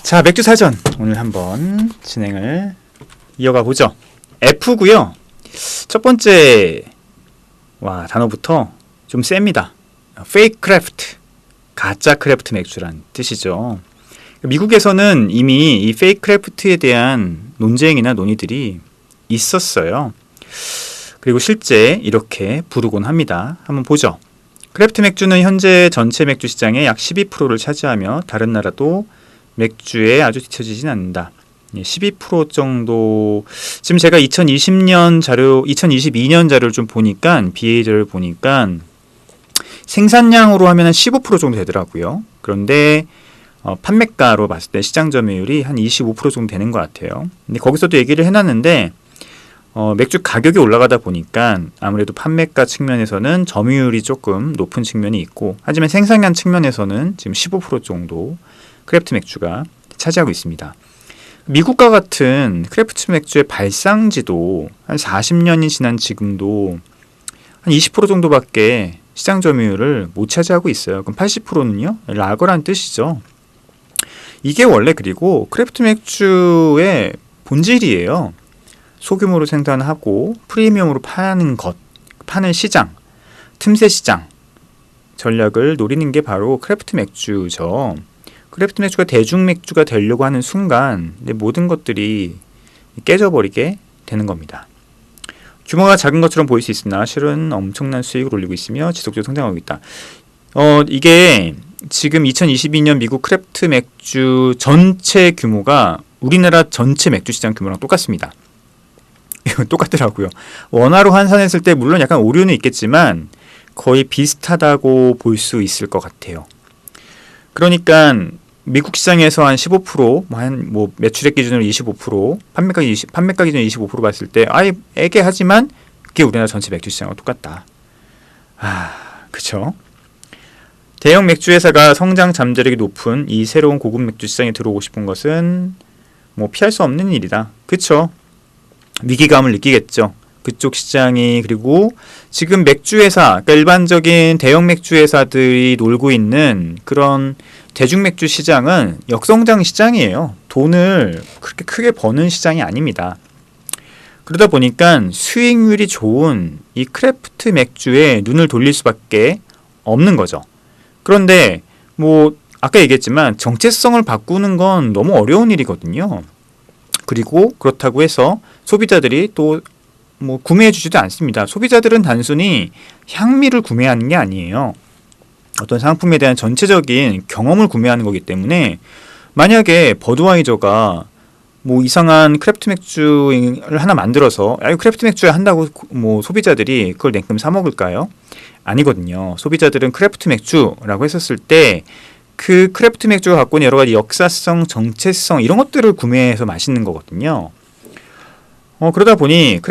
자, 맥주 사전 오늘 한번 진행을 이어가 보죠. F고요. 첫 번째 단어부터 좀 셉니다. Fake craft, 가짜 크래프트 맥주란 뜻이죠. 미국에서는 이미 이 페이크 크래프트에 대한 논쟁이나 논의들이 있었어요. 그리고 실제 이렇게 부르곤 합니다. 한번 보죠. 크래프트 맥주는 현재 전체 맥주 시장의 약 12%를 차지하며 다른 나라도 맥주에 아주 뒤처지진 않는다. 12% 정도. 지금 제가 2022년 자료를 좀 보니까 BA를 보니까 생산량으로 하면 15% 정도 되더라고요. 그런데 판매가로 봤을 때 시장 점유율이 한 25% 정도 되는 것 같아요. 근데 거기서도 얘기를 해놨는데 맥주 가격이 올라가다 보니까 아무래도 판매가 측면에서는 점유율이 조금 높은 측면이 있고, 하지만 생산량 측면에서는 지금 15% 정도 크래프트 맥주가 차지하고 있습니다. 미국과 같은 크래프트 맥주의 발상지도 한 40년이 지난 지금도 한 20% 정도밖에 시장 점유율을 못 차지하고 있어요. 그럼 80%는요? 라거란 뜻이죠. 이게 원래 그리고 크래프트 맥주의 본질이에요. 소규모로 생산하고 프리미엄으로 파는 시장, 틈새 시장 전략을 노리는 게 바로 크래프트 맥주죠. 크래프트 맥주가 대중 맥주가 되려고 하는 순간 모든 것들이 깨져버리게 되는 겁니다. 규모가 작은 것처럼 보일 수 있으나 실은 엄청난 수익을 올리고 있으며 지속적으로 성장하고 있다. 이게 지금 2022년 미국 크래프트 맥주 전체 규모가 우리나라 전체 맥주 시장 규모랑 똑같습니다. 이거 똑같더라고요. 원화로 환산했을 때 물론 약간 오류는 있겠지만 거의 비슷하다고 볼 수 있을 것 같아요. 그러니까 미국 시장에서 한 15%, 매출액 기준으로 25%, 판매가 기준으로 25% 봤을 때 애매하지만 그게 우리나라 전체 맥주 시장과 똑같다. 그쵸? 대형 맥주 회사가 성장 잠재력이 높은 이 새로운 고급 맥주 시장에 들어오고 싶은 것은 피할 수 없는 일이다. 그쵸? 위기감을 느끼겠죠. 그쪽 시장이. 그리고 지금 맥주 회사, 그러니까 일반적인 대형 맥주 회사들이 놀고 있는 그런 대중 맥주 시장은 역성장 시장이에요. 돈을 그렇게 크게 버는 시장이 아닙니다. 그러다 보니까 수익률이 좋은 이 크래프트 맥주에 눈을 돌릴 수밖에 없는 거죠. 그런데 아까 얘기했지만 정체성을 바꾸는 건 너무 어려운 일이거든요. 그리고 그렇다고 해서 소비자들이 또 구매해 주지도 않습니다. 소비자들은 단순히 향미를 구매하는 게 아니에요. 어떤 상품에 대한 전체적인 경험을 구매하는 거기 때문에 만약에 버드와이저가 이상한 크래프트 맥주를 하나 만들어서 크래프트 맥주에 한다고 소비자들이 그걸 냉큼 사 먹을까요? 아니거든요. 소비자들은 크래프트 맥주라고 했었을 때 그 크래프트 맥주가 갖고 있는 여러 가지 역사성, 정체성 이런 것들을 구매해서 마시는 거거든요. 그러다 보니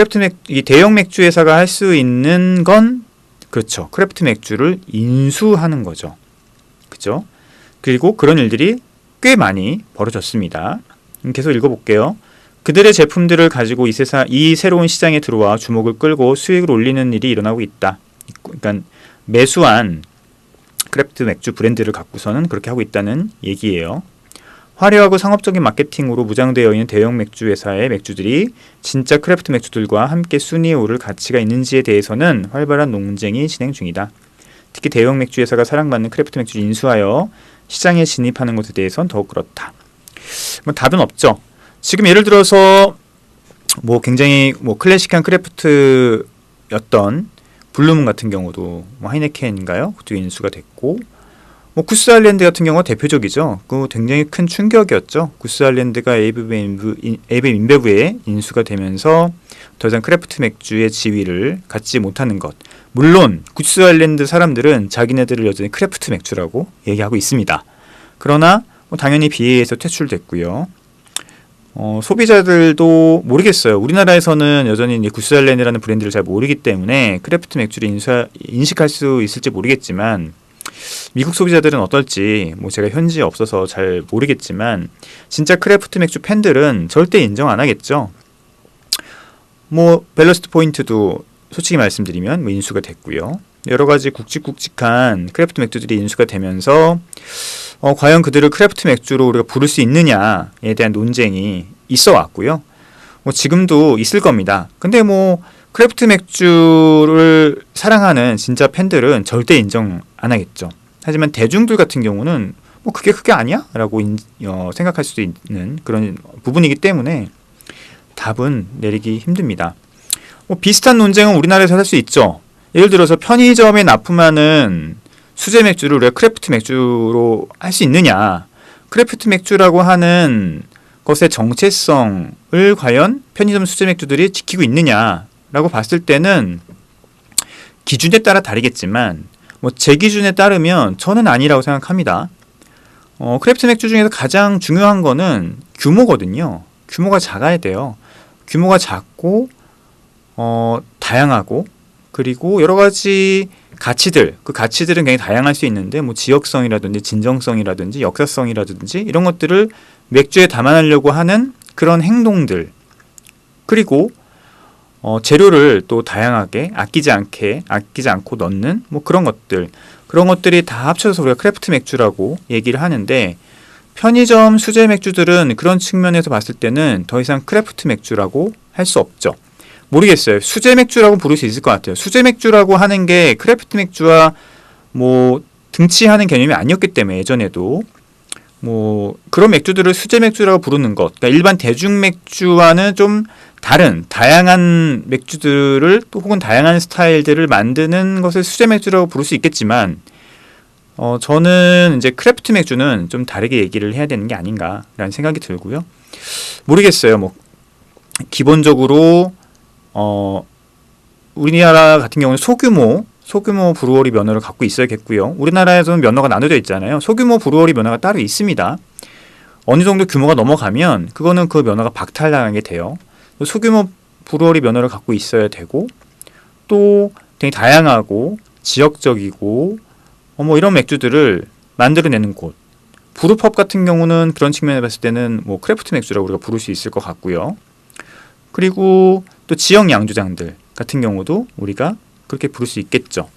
이 대형 맥주 회사가 할 수 있는 건 그렇죠. 크래프트 맥주를 인수하는 거죠. 그죠? 그리고 그런 일들이 꽤 많이 벌어졌습니다. 계속 읽어볼게요. 그들의 제품들을 가지고 이 새로운 시장에 들어와 주목을 끌고 수익을 올리는 일이 일어나고 있다. 그러니까 매수한 크래프트 맥주 브랜드를 갖고서는 그렇게 하고 있다는 얘기예요. 화려하고 상업적인 마케팅으로 무장되어 있는 대형 맥주 회사의 맥주들이 진짜 크래프트 맥주들과 함께 순위에 오를 가치가 있는지에 대해서는 활발한 논쟁이 진행 중이다. 특히 대형 맥주 회사가 사랑받는 크래프트 맥주를 인수하여 시장에 진입하는 것에 대해서는 더욱 그렇다. 답은 없죠. 지금 예를 들어서 굉장히 클래식한 크래프트였던 블루문 같은 경우도 하이네켄인가요? 그쪽에 인수가 됐고, 구스 아일랜드 같은 경우가 대표적이죠. 그 굉장히 큰 충격이었죠. 구스 아일랜드가 에이브 인베브에 인수가 되면서 더 이상 크래프트 맥주의 지위를 갖지 못하는 것. 물론 구스 아일랜드 사람들은 자기네들을 여전히 크래프트 맥주라고 얘기하고 있습니다. 그러나 당연히 BA에서 퇴출됐고요. 소비자들도 모르겠어요. 우리나라에서는 여전히 구스 아일랜드라는 브랜드를 잘 모르기 때문에 크래프트 맥주를 인식할 수 있을지 모르겠지만 미국 소비자들은 어떨지 제가 현지에 없어서 잘 모르겠지만 진짜 크래프트 맥주 팬들은 절대 인정 안 하겠죠. 밸러스트 포인트도 솔직히 말씀드리면 인수가 됐고요. 여러 가지 굵직굵직한 크래프트 맥주들이 인수가 되면서 과연 그들을 크래프트 맥주로 우리가 부를 수 있느냐에 대한 논쟁이 있어 왔고요. 지금도 있을 겁니다. 근데 크래프트 맥주를 사랑하는 진짜 팬들은 절대 인정 안 하겠죠. 하지만 대중들 같은 경우는 그게 아니야? 라고 생각할 수도 있는 그런 부분이기 때문에 답은 내리기 힘듭니다. 비슷한 논쟁은 우리나라에서 할 수 있죠. 예를 들어서 편의점에 납품하는 수제 맥주를 우리가 크래프트 맥주로 할 수 있느냐. 크래프트 맥주라고 하는 것의 정체성을 과연 편의점 수제 맥주들이 지키고 있느냐라고 봤을 때는 기준에 따라 다르겠지만 제 기준에 따르면 저는 아니라고 생각합니다. 크래프트 맥주 중에서 가장 중요한 거는 규모거든요. 규모가 작아야 돼요. 규모가 작고 다양하고 그리고 여러 가지 가치들, 그 가치들은 굉장히 다양할 수 있는데 지역성이라든지 진정성이라든지 역사성이라든지 이런 것들을 맥주에 담아내려고 하는 그런 행동들 그리고 재료를 또 다양하게 아끼지 않고 넣는 그런 것들이 다 합쳐서 우리가 크래프트 맥주라고 얘기를 하는데 편의점 수제 맥주들은 그런 측면에서 봤을 때는 더 이상 크래프트 맥주라고 할 수 없죠. 모르겠어요. 수제 맥주라고 부를 수 있을 것 같아요. 수제 맥주라고 하는 게 크래프트 맥주와 등치하는 개념이 아니었기 때문에 예전에도 그런 맥주들을 수제 맥주라고 부르는 것, 그러니까 일반 대중 맥주와는 좀 다른 다양한 맥주들을 또 혹은 다양한 스타일들을 만드는 것을 수제 맥주라고 부를 수 있겠지만 저는 이제 크래프트 맥주는 좀 다르게 얘기를 해야 되는 게 아닌가라는 생각이 들고요. 모르겠어요. 기본적으로 우리나라 같은 경우는 소규모 브루어리 면허를 갖고 있어야겠고요. 우리나라에서는 면허가 나눠져 있잖아요. 소규모 브루어리 면허가 따로 있습니다. 어느 정도 규모가 넘어가면 그거는 그 면허가 박탈당하게 돼요. 소규모 브루어리 면허를 갖고 있어야 되고 또 되게 다양하고 지역적이고 이런 맥주들을 만들어내는 곳. 브루펍 같은 경우는 그런 측면에 봤을 때는 크래프트 맥주라고 우리가 부를 수 있을 것 같고요. 그리고 또 지역 양조장들 같은 경우도 우리가 그렇게 부를 수 있겠죠.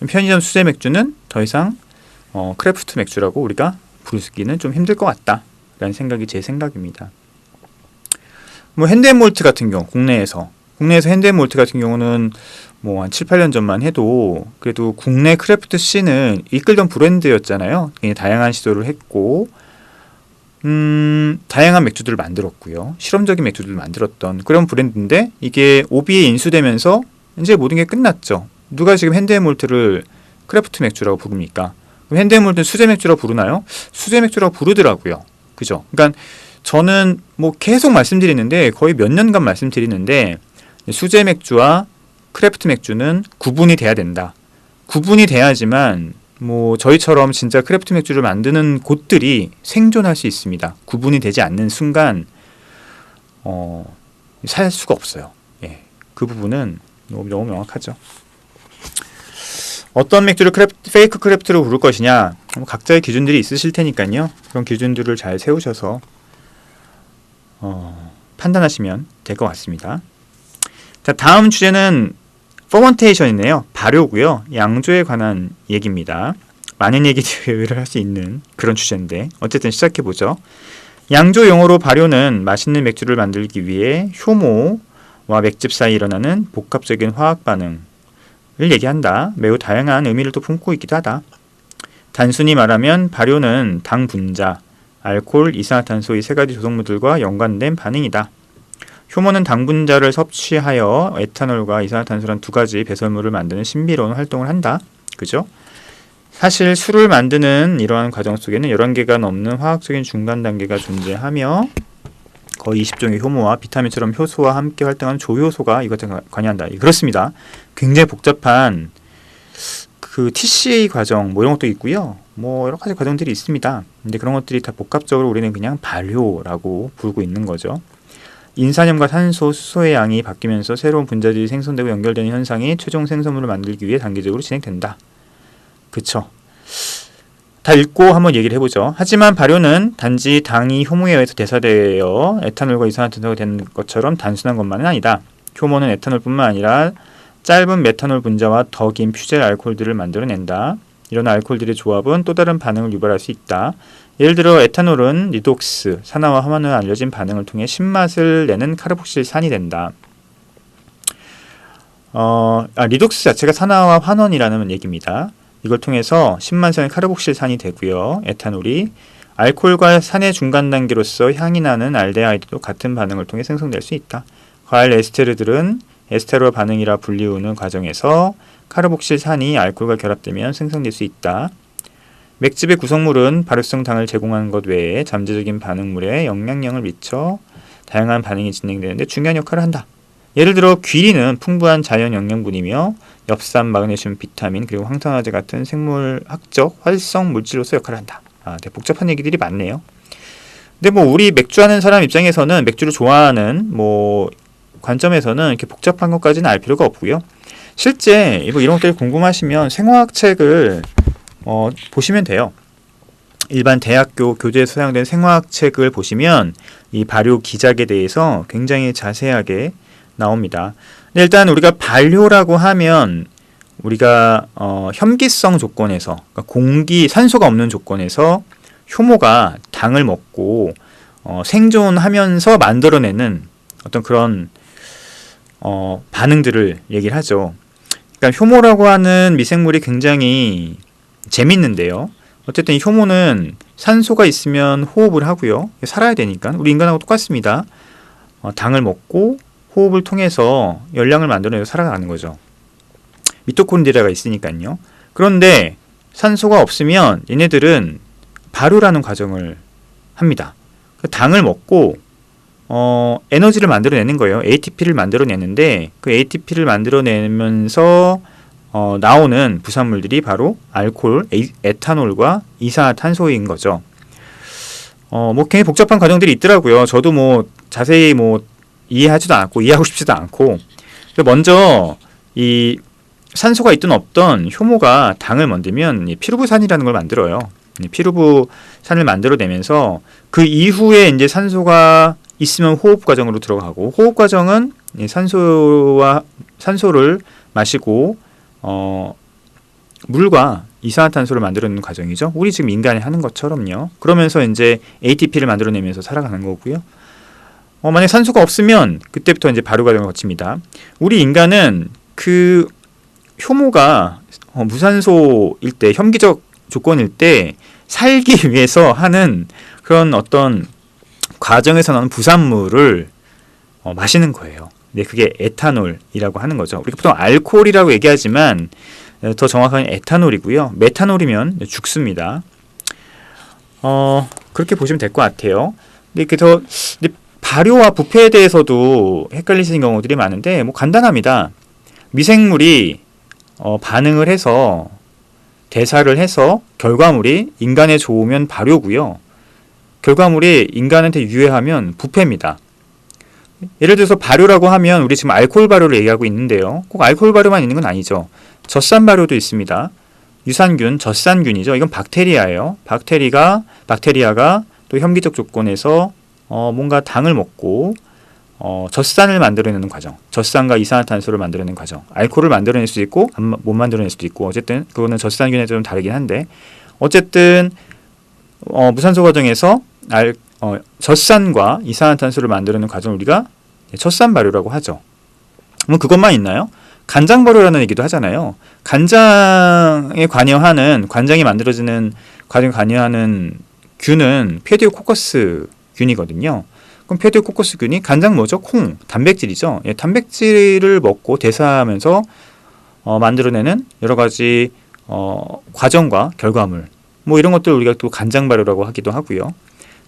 편의점 수제 맥주는 더 이상 크래프트 맥주라고 우리가 부르기는 좀 힘들 것 같다라는 생각이 제 생각입니다. 현대몰트 같은 경우 국내에서 현대몰트 같은 경우는 한 7, 8년 전만 해도 그래도 국내 크래프트 씬을 이끌던 브랜드였잖아요. 굉장히 다양한 시도를 했고 다양한 맥주들을 만들었고요. 실험적인 맥주들을 만들었던 그런 브랜드인데 이게 오비에 인수되면서 이제 모든 게 끝났죠. 누가 지금 현대몰트를 크래프트 맥주라고 부릅니까? 그럼 현대몰트는 수제 맥주라고 부르나요? 수제 맥주라고 부르더라고요. 그죠? 그러니까 저는 계속 말씀드리는데 거의 몇 년간 말씀드리는데 수제 맥주와 크래프트 맥주는 구분이 돼야 된다. 구분이 돼야지만 저희처럼 진짜 크래프트 맥주를 만드는 곳들이 생존할 수 있습니다. 구분이 되지 않는 순간 살 수가 없어요. 예, 그 부분은 너무 명확하죠. 어떤 맥주를 페이크 크래프트로 부를 것이냐 각자의 기준들이 있으실 테니까요. 그런 기준들을 잘 세우셔서 판단하시면 될 것 같습니다. 자, 다음 주제는 퍼먼테이션이네요. 발효고요. 양조에 관한 얘기입니다. 많은 얘기들을 할 수 있는 그런 주제인데 어쨌든 시작해보죠. 양조 용어로 발효는 맛있는 맥주를 만들기 위해 효모와 맥즙 사이 일어나는 복합적인 화학 반응을 얘기한다. 매우 다양한 의미를 또 품고 있기도 하다. 단순히 말하면 발효는 당 분자, 알코올, 이산화탄소 이 세 가지 조성물들과 연관된 반응이다. 효모는 당 분자를 섭취하여 에탄올과 이산화탄소란 두 가지 배설물을 만드는 신비로운 활동을 한다. 그죠? 사실 술을 만드는 이러한 과정 속에는 11개가 넘는 화학적인 중간 단계가 존재하며 거의 20종의 효모와 비타민처럼 효소와 함께 활동하는 조효소가 이것에 관여한다. 그렇습니다. 굉장히 복잡한 그 TCA 과정 이런 것도 있고요. 여러 가지 과정들이 있습니다. 근데 그런 것들이 다 복합적으로 우리는 그냥 발효라고 부르고 있는 거죠. 인산염과 산소, 수소의 양이 바뀌면서 새로운 분자들이 생성되고 연결되는 현상이 최종 생성물을 만들기 위해 단계적으로 진행된다. 그쵸? 다 읽고 한번 얘기를 해보죠. 하지만 발효는 단지 당이 효모에 의해서 대사되어 에탄올과 이산화탄소가 되는 것처럼 단순한 것만은 아니다. 효모는 에탄올뿐만 아니라 짧은 메탄올 분자와 더 긴 퓨젤 알코올들을 만들어낸다. 이런 알코올들의 조합은 또 다른 반응을 유발할 수 있다. 예를 들어 에탄올은 리독스, 산화와 환원으로 알려진 반응을 통해 신맛을 내는 카르복실산이 된다. 리독스 자체가 산화와 환원이라는 얘기입니다. 이걸 통해서 신맛을 내는 카르복실산이 되고요. 에탄올이 알코올과 산의 중간 단계로서 향이 나는 알데하이드도 같은 반응을 통해 생성될 수 있다. 과일 에스테르들은 에스테롤 반응이라 불리우는 과정에서 카르복실산이 알코올과 결합되면 생성될 수 있다. 맥즙의 구성물은 발효성 당을 제공하는 것 외에 잠재적인 반응물에 영향력을 미쳐 다양한 반응이 진행되는데 중요한 역할을 한다. 예를 들어 귀리는 풍부한 자연 영양분이며 엽산, 마그네슘, 비타민, 그리고 황산화제 같은 생물학적 활성 물질로서 역할을 한다. 되게 복잡한 얘기들이 많네요. 근데 뭐 우리 맥주하는 사람 입장에서는 맥주를 좋아하는 관점에서는 이렇게 복잡한 것까지는 알 필요가 없고요. 실제 뭐 이런 것들이 궁금하시면 생화학 책을 보시면 돼요. 일반 대학교 교재에서 사용된 생화학 책을 보시면 이 발효 기작에 대해서 굉장히 자세하게 나옵니다. 근데 일단 우리가 발효라고 하면 우리가 혐기성 조건에서, 그러니까 산소가 없는 조건에서 효모가 당을 먹고 생존하면서 만들어내는 어떤 그런 반응들을 얘기를 하죠. 그러니까 효모라고 하는 미생물이 굉장히 재밌는데요. 어쨌든 이 효모는 산소가 있으면 호흡을 하고요. 살아야 되니까 우리 인간하고 똑같습니다. 당을 먹고 호흡을 통해서 열량을 만들어내서 살아가는 거죠. 미토콘드리아가 있으니까요. 그런데 산소가 없으면 얘네들은 발효라는 과정을 합니다. 당을 먹고 에너지를 만들어내는 거예요. ATP를 만들어내는데 그 ATP를 만들어내면서 나오는 부산물들이 바로 알코올, 에탄올과 이산화탄소인 거죠. 뭐 굉장히 복잡한 과정들이 있더라고요. 저도 뭐 자세히 뭐 이해하지도 않고 이해하고 싶지도 않고. 먼저 이 산소가 있든 없든 효모가 당을 만들면 피루부산이라는 걸 만들어요. 피루부산을 만들어내면서 그 이후에 이제 산소가 있으면 호흡 과정으로 들어가고, 호흡 과정은 산소를 마시고 물과 이산화탄소를 만들어내는 과정이죠. 우리 지금 인간이 하는 것처럼요. 그러면서 이제 ATP를 만들어내면서 살아가는 거고요. 만약 산소가 없으면 그때부터 이제 발효 과정을 거칩니다. 우리 인간은 그 효모가 무산소일 때, 혐기적 조건일 때 살기 위해서 하는 그런 어떤 과정에서 나오는 부산물을 마시는 거예요. 네, 그게 에탄올이라고 하는 거죠. 우리가 보통 알코올이라고 얘기하지만 더 정확한 에탄올이고요. 메탄올이면 죽습니다. 그렇게 보시면 될 것 같아요. 근데 발효와 부패에 대해서도 헷갈리시는 경우들이 많은데 뭐 간단합니다. 미생물이 반응을 해서 대사를 해서 결과물이 인간에 좋으면 발효고요. 결과물이 인간한테 유해하면 부패입니다. 예를 들어서 발효라고 하면 우리 지금 알코올 발효를 얘기하고 있는데요. 꼭 알코올 발효만 있는 건 아니죠. 젖산 발효도 있습니다. 유산균, 젖산균이죠. 이건 박테리아예요. 박테리아가 또 혐기적 조건에서 뭔가 당을 먹고 젖산을 만들어내는 과정, 젖산과 이산화탄소를 만들어내는 과정, 알코올을 만들어낼 수도 있고 못 만들어낼 수도 있고, 어쨌든 그거는 젖산균에 좀 다르긴 한데, 어쨌든 무산소 과정에서 젖산과 이산화탄소를 만들어내는 과정을 우리가 젖산 발효라고 하죠. 그럼 그것만 있나요? 간장 발효라는 얘기도 하잖아요. 간장에 관여하는, 관장이 만들어지는 과정에 관여하는 균은 페디오코커스 균이거든요. 그럼 페디오코커스 균이, 간장 뭐죠? 콩, 단백질이죠. 단백질을 먹고 대사하면서 만들어내는 여러 가지 과정과 결과물, 뭐 이런 것들 우리가 또 간장 발효라고 하기도 하고요.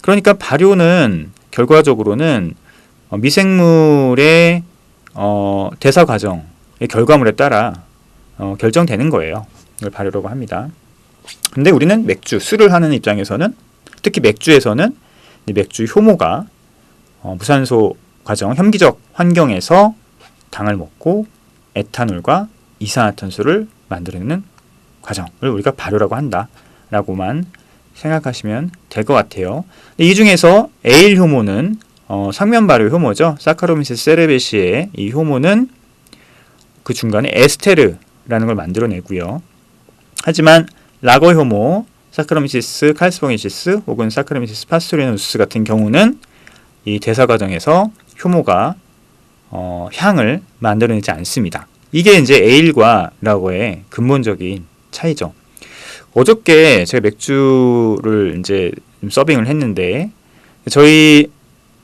그러니까 발효는 결과적으로는 미생물의 대사 과정의 결과물에 따라 결정되는 거예요. 이걸 발효라고 합니다. 근데 우리는 술을 하는 입장에서는, 특히 맥주에서는 맥주 효모가 무산소 과정, 혐기적 환경에서 당을 먹고 에탄올과 이산화탄소를 만들어내는 과정을 우리가 발효라고 한다라고만 생각하시면 될 것 같아요. 이 중에서 에일 효모는 상면 발효 효모죠. 사카로미스 세레베시의 이 효모는 그 중간에 에스테르라는 걸 만들어내고요. 하지만 라거 효모, 사카라미시스 칼스봉이시스 혹은 사카라미시스 파스토리누스 같은 경우는 이 대사 과정에서 효모가 향을 만들어내지 않습니다. 이게 이제 에일과 라거의 근본적인 차이죠. 어저께 제가 맥주를 이제 서빙을 했는데 저희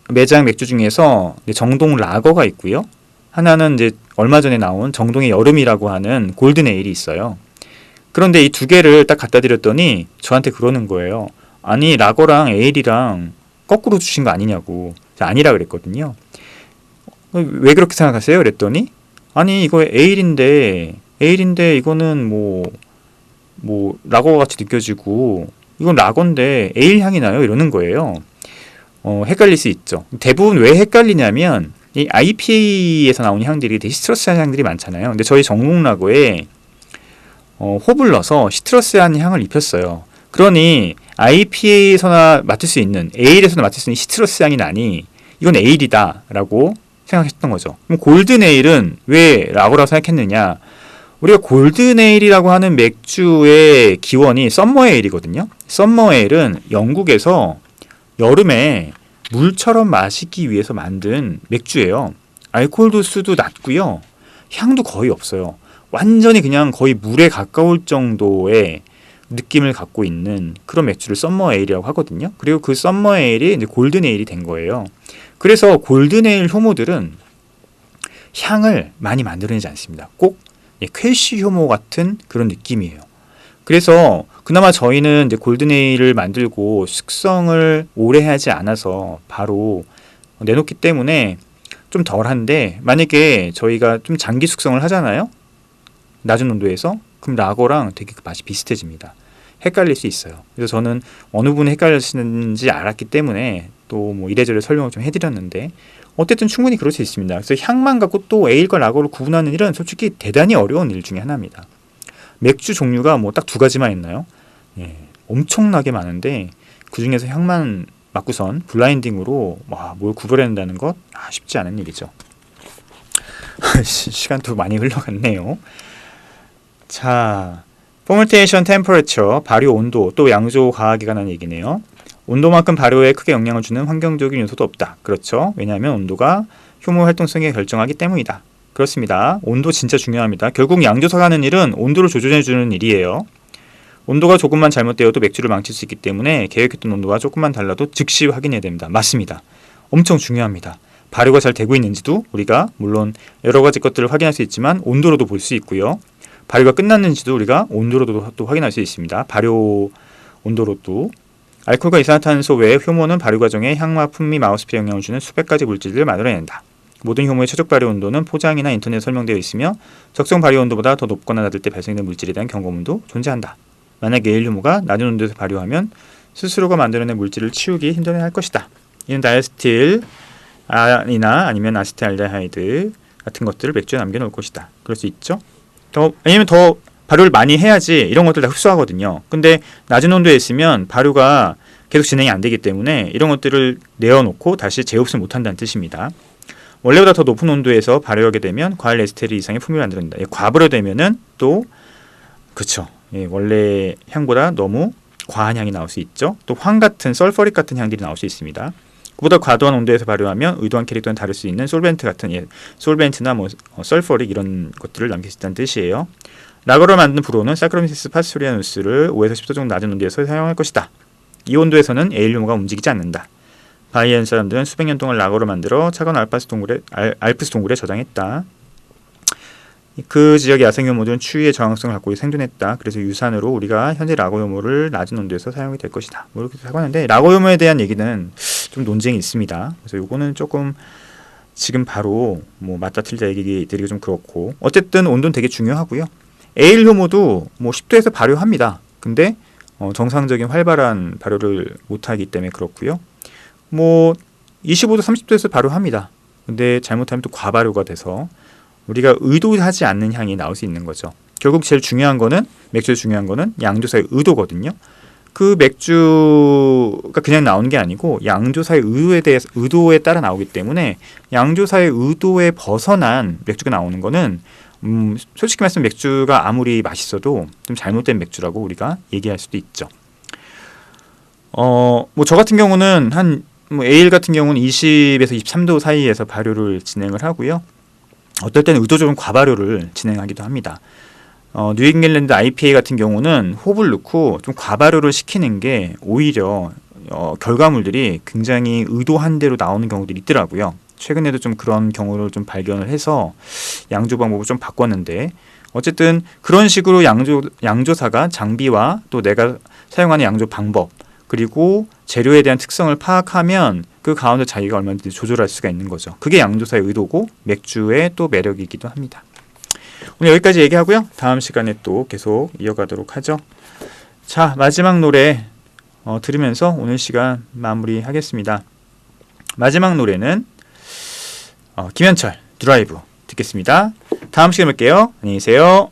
매장 맥주 중에서 정동 라거가 있고요. 하나는 이제 얼마 전에 나온 정동의 여름이라고 하는 골든 에일이 있어요. 그런데 이 두 개를 딱 갖다 드렸더니 저한테 그러는 거예요. 아니 라거랑 에일이랑 거꾸로 주신 거 아니냐고. 아니라 그랬거든요. 왜 그렇게 생각하세요? 그랬더니 아니 이거 에일인데 이거는 뭐 라거 같이 느껴지고 이건 라거인데 에일 향이 나요 이러는 거예요. 헷갈릴 수 있죠. 대부분 왜 헷갈리냐면 이 IPA에서 나오는 향들이 되게 시트러스한 향들이 많잖아요. 근데 저희 정동 라거에 홉을 넣어서 시트러스한 향을 입혔어요. 그러니 IPA에서나 맡을 수 있는 에일에서나 맡을 수 있는 시트러스 향이 나니 이건 에일이다 라고 생각했던 거죠. 그럼 골든 에일은 왜 라거라고 생각했느냐? 우리가 골든 에일이라고 하는 맥주의 기원이 썸머 에일이거든요. 썸머 에일은 영국에서 여름에 물처럼 마시기 위해서 만든 맥주예요. 알코올 도수도 낮고요. 향도 거의 없어요. 완전히 그냥 거의 물에 가까울 정도의 느낌을 갖고 있는 그런 맥주를 썸머 에일이라고 하거든요. 그리고 그 썸머 에일이 이제 골든 에일이 된 거예요. 그래서 골든 에일 효모들은 향을 많이 만들어내지 않습니다. 꼭 퀘시 효모 같은 그런 느낌이에요. 그래서 그나마 저희는 이제 골든 에일을 만들고 숙성을 오래 하지 않아서 바로 내놓기 때문에 좀 덜한데 만약에 저희가 좀 장기 숙성을 하잖아요. 낮은 온도에서 그럼 라거랑 되게 그 맛이 비슷해집니다. 헷갈릴 수 있어요. 그래서 저는 어느 분이 헷갈리시는지 알았기 때문에 또 뭐 이래저래 설명을 좀 해드렸는데 어쨌든 충분히 그럴 수 있습니다. 그래서 향만 갖고 또 에일과 라거를 구분하는 일은 솔직히 대단히 어려운 일 중에 하나입니다. 맥주 종류가 뭐 딱 두 가지만 있나요? 예, 엄청나게 많은데 그 중에서 향만 맡고선 블라인딩으로 뭘 구별해낸다는 것 쉽지 않은 일이죠. 시간도 많이 흘러갔네요. 자, 포멀테이션 템퍼레처, 발효 온도, 또 양조 과학에 관한 얘기네요. 온도만큼 발효에 크게 영향을 주는 환경적인 요소도 없다. 그렇죠. 왜냐하면 온도가 효모 활동성에 결정하기 때문이다. 그렇습니다. 온도 진짜 중요합니다. 결국 양조사가 하는 일은 온도를 조절해주는 일이에요. 온도가 조금만 잘못되어도 맥주를 망칠 수 있기 때문에 계획했던 온도와 조금만 달라도 즉시 확인해야 됩니다. 맞습니다. 엄청 중요합니다. 발효가 잘 되고 있는지도 우리가 물론 여러 가지 것들을 확인할 수 있지만 온도로도 볼 수 있고요. 발효가 끝났는지도 우리가 온도로도 또 확인할 수 있습니다. 발효 온도로도. 알코올과 이산화탄소 외에 효모는 발효 과정에 향과 풍미, 마우스피에 영향을 주는 수백 가지 물질을 만들어낸다. 모든 효모의 최적 발효 온도는 포장이나 인터넷에 설명되어 있으며 적정 발효 온도보다 더 높거나 낮을 때 발생된 물질에 대한 경고문도 존재한다. 만약 에일 효모가 낮은 온도에서 발효하면 스스로가 만들어낸 물질을 치우기 힘들어할 것이다. 이는 다이스틸 이나 아니면 아세트알데하이드 같은 것들을 맥주에 남겨놓을 것이다. 그럴 수 있죠. 왜냐면 더 발효를 많이 해야지 이런 것들 다 흡수하거든요. 근데 낮은 온도에 있으면 발효가 계속 진행이 안 되기 때문에 이런 것들을 내어놓고 다시 재흡수 못한다는 뜻입니다. 원래보다 더 높은 온도에서 발효하게 되면 과일 에스테르 이상의 풍미를 만들어낸다. 과발효되면은 또 그쵸. 원래 향보다 너무 과한 향이 나올 수 있죠. 또 황 같은 설퍼릭 같은 향들이 나올 수 있습니다. 그보다 과도한 온도에서 발효하면 의도한 캐릭터는 다를 수 있는 솔벤트 같은 솔벤트나 설퍼릭 이런 것들을 남길 수 있다는 뜻이에요. 라거를 만든 브로는 사카라미시스 파스토리아누스를 5에서 10도 정도 낮은 온도에서 사용할 것이다. 이 온도에서는 에일 효모가 움직이지 않는다. 바이엔 사람들은 수백 년 동안 라거를 만들어 차가운 알프스 동굴에 저장했다. 그 지역의 야생 효모들은 추위에 저항성을 갖고 생존했다. 그래서 유산으로 우리가 현재 라거 효모를 낮은 온도에서 사용이 될 것이다. 이렇게 하는데 라거 효모에 대한 얘기는 좀 논쟁이 있습니다. 그래서 이거는 조금 지금 바로 맞다 틀리다 얘기들이 좀 그렇고 어쨌든 온도는 되게 중요하고요. 에일 효모도 10도에서 발효합니다. 근데 정상적인 활발한 발효를 못하기 때문에 그렇고요. 25도 30도에서 발효합니다. 근데 잘못하면 또 과발효가 돼서 우리가 의도하지 않는 향이 나올 수 있는 거죠. 결국 제일 중요한 거는 맥주에서 중요한 거는 양조사의 의도거든요. 그 맥주가 그냥 나오는 게 아니고 양조사의 의도에 따라 나오기 때문에 양조사의 의도에 벗어난 맥주가 나오는 거는 솔직히 말씀 맥주가 아무리 맛있어도 좀 잘못된 맥주라고 우리가 얘기할 수도 있죠. 뭐 저 같은 경우는 에일 같은 경우는 20에서 23도 사이에서 발효를 진행을 하고요. 어떨 때는 의도적으로 과발효를 진행하기도 합니다. 뉴잉글랜드 IPA 같은 경우는 홉을 넣고 좀 과발효를 시키는 게 오히려 결과물들이 굉장히 의도한 대로 나오는 경우들이 있더라고요. 최근에도 좀 그런 경우를 좀 발견을 해서 양조 방법을 좀 바꿨는데, 어쨌든 그런 식으로 양조사가 장비와 또 내가 사용하는 양조 방법 그리고 재료에 대한 특성을 파악하면 그 가운데 자기가 얼마든지 조절할 수가 있는 거죠. 그게 양조사의 의도고 맥주의 또 매력이기도 합니다. 오늘 여기까지 얘기하고요. 다음 시간에 또 계속 이어가도록 하죠. 자, 마지막 노래 들으면서 오늘 시간 마무리하겠습니다. 마지막 노래는 김현철 드라이브 듣겠습니다. 다음 시간에 뵐게요. 안녕히 계세요.